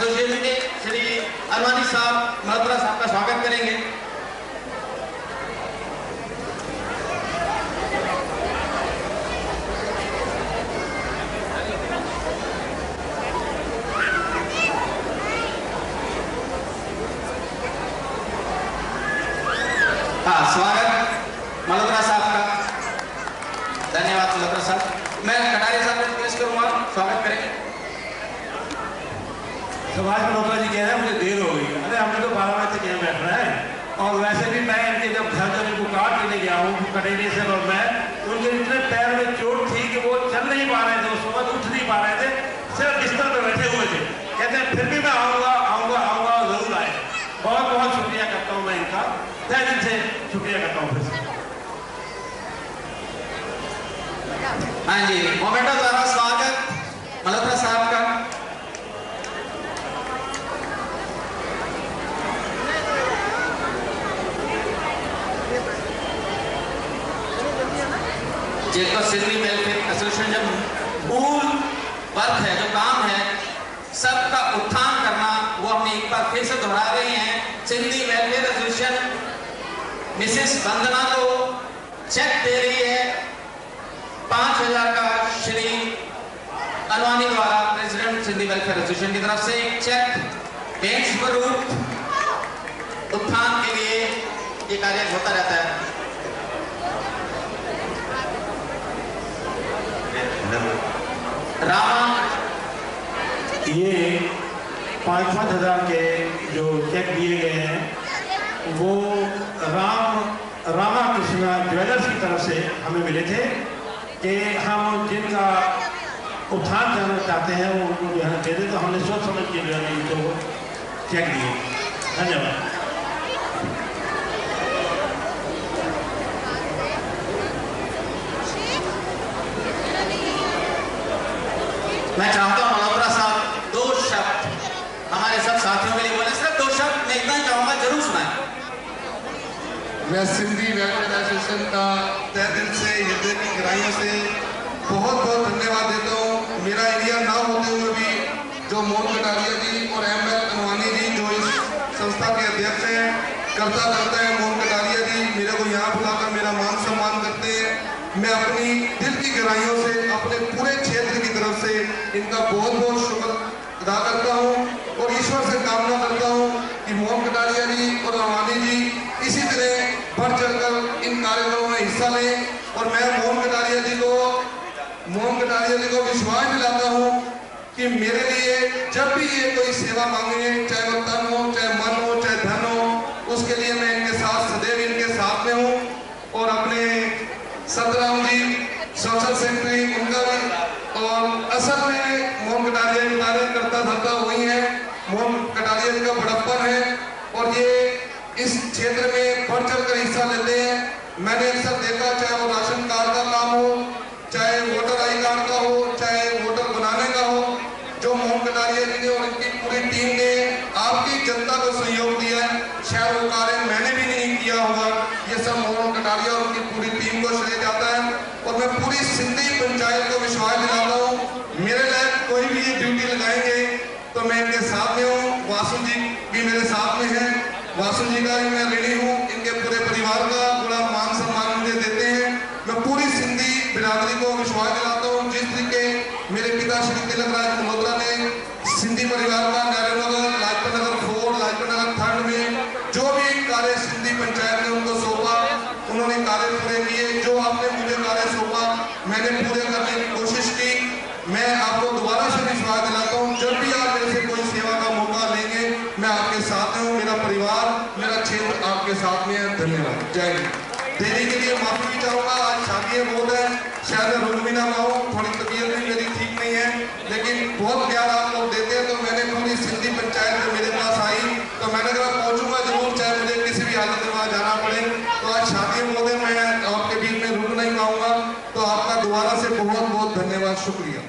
Association के श्री अलवानी साहब मल्होत्रा साहब का स्वागत करेंगे। हाँ, स्वागत मल्होत्रा साहब का। धन्यवाद मल्होत्रा साहब। मैं कटारिया साहब को रिक्वेस्ट करूंगा, स्वागत करेंगे। सुभाष मल्होत्रा जी कह रहे हैं मुझे देर हो गई। अरे हमने तो 12 बजे तक यहाँ बैठना है, और वैसे भी मैं इनके जब घर जब इनको काट के ले गया हूँ कटेरिया से, और मैं उनके इतने पैर में चोट थी कि वो चल नहीं पा रहे थे, वो सुबह उठ नहीं पा रहे थे, सिर्फ बिस्तर पर बैठे हुए थे। कहते हैं फिर भी मैं आऊँगा आऊँगा आऊँगा, जरूर आए। बहुत बहुत शुक्रिया करता हूँ मैं इनका, तहे दिल से शुक्रिया करता हूँ फिर से। हाँ जी, मोमेंटो द्वारा स्वागत मल्होत्रा साहब का। जिनको सिंधी वेलफेयर एसोसिएशन जब मूल वर्क है, जो काम है सबका उत्थान करना, वो हमने एक बार फिर से दोहरा रहे हैं। सिंधी वेलफेयर एसोसिएशन मिसेस वंदना को चेक दे रही है 5000 का श्री अलवानी द्वारा, प्रेसिडेंट सिंधी वेलफेयर एसोसिएशन की तरफ से एक चेक भेंट स्वरूप उत्थान के लिए ये कार्य होता रहता है। रामा, ये 5-5 हजार के जो चेक दिए गए हैं वो रामा कृष्णा ज्वेलर्स की तरफ से हमें मिले थे कि हम जिनका उत्थान करना चाहते हैं वो उनको जो है दे दे, तो हमने सोच समझ के जो है इनको चेक दिए। धन्यवाद। मैं चाहता हूं मल्होत्रा साहब 2 शब्द हमारे सब साथियों के लिए बोले, सिर्फ 2 शब्द मैं इतना ही चाहूंगा, जरूर सुनाएं। मैं सिंधी वेलफेयर एसोसिएशन का तहे दिल से, हृदय की गहराइयों से बहुत बहुत धन्यवाद देता हूँ। मेरा एरिया ना होते हुए भी जो मोहन कटारिया जी और एमएल अनवानी जी जो इस संस्था के अध्यक्ष हैं, करता करता है मोहन कटारिया जी मेरे को यहाँ बुलाकर मेरा मान सम्मान करते हैं। मैं अपनी दिल की गहराइयों से अपने पूरे क्षेत्र की तरफ से इनका बहुत बहुत शुक्र अदा करता हूँ और ईश्वर से कामना करता हूँ कि मोहन कटारिया जी और अनवानी जी इसी तरह बढ़ चढ़कर इन कार्यक्रमों में हिस्सा लें। और मैं मोहन कटारिया जी को विश्वास दिलाता हूँ कि मेरे लिए जब भी ये कोई सेवा मांगे, चाहे वो तन हो, चाहे मन हो, चाहे धन हो, उसके लिए मैं इनके साथ सदैव इनके साथ में हूँ। और अपने सतराम जी सोशल सेक्रेटरी उनका भी, और असल में मोहन कटारिया जी कार्य करता धरता वही है, मोहन कटारिया जी का बड़प्पन है और ये इस क्षेत्र में बढ़ चढ़ कर हिस्सा लेते हैं। मैंने अक्सर देखा, चाहे वो राशन कार्ड का काम हो, चाहे वोटर आई कार्ड का हो, चाहे वोटर बनाने का हो, जो मोहन कटारिया जी ने और इनकी पूरी टीम ने आपकी जनता को सहयोग दिया है, शायद वो कार्य मैंने भी नहीं किया होगा, ये सब मोहन कटारिया और उनकी पूरी टीम को श्रेय जाता है। और मैं पूरी सिंधी पंचायत को विश्वास दिलाता हूँ, मेरे लायक कोई भी ये ड्यूटी लगाएंगे तो मैं इनके साथ में हूँ। वासु जी भी मेरे साथ में है, वासु जी का भी मैं ऋणी हूँ, इनके पूरे परिवार का पूरा मान सम्मान मुझे देते हैं। मैं पूरी सिंधी बिरादरी को विश्वास दिलाता हूँ, जिस तरीके मेरे पिता श्री तिलक राज मल्होत्रा ने सिंधी परिवार का नगर लाजपत नगर 4, लाजपत नगर 3 में जो भी कार्य सिंधी पंचायत ने उनको सौंपा, उन्होंने कार्य पूरे किए। जो आपने मुझे कार्य सौंपा मैंने पूरे करने की कोशिश की। मैं आपको दोबारा से विश्वास दिलाता हूँ, जब भी आप मेरे से कोई सेवा का मौका लेंगे मैं आपके साथ हूँ, मेरा परिवार, मेरा क्षेत्र आपके साथ में है। धन्यवाद। जय हिंद। देरी के लिए माफी भी चाहूंगा, आज शादी बहुत है, शायद मैं रुक भी ना पाऊँ, थोड़ी तबीयत भी मेरी ठीक नहीं है, लेकिन बहुत प्यार आप लोग देते हैं। तो मैंने पूरी सिंधी पंचायत जो मेरे पास आई तो मैंने कहा पहुंचूंगा जरूर, चाहे मुझे किसी भी हालत में वहाँ जाना पड़े। तो आज शादी बहुत है, मैं आपके बीच में रुक नहीं पाऊंगा। तो आपका दोबारा से बहुत बहुत धन्यवाद, शुक्रिया।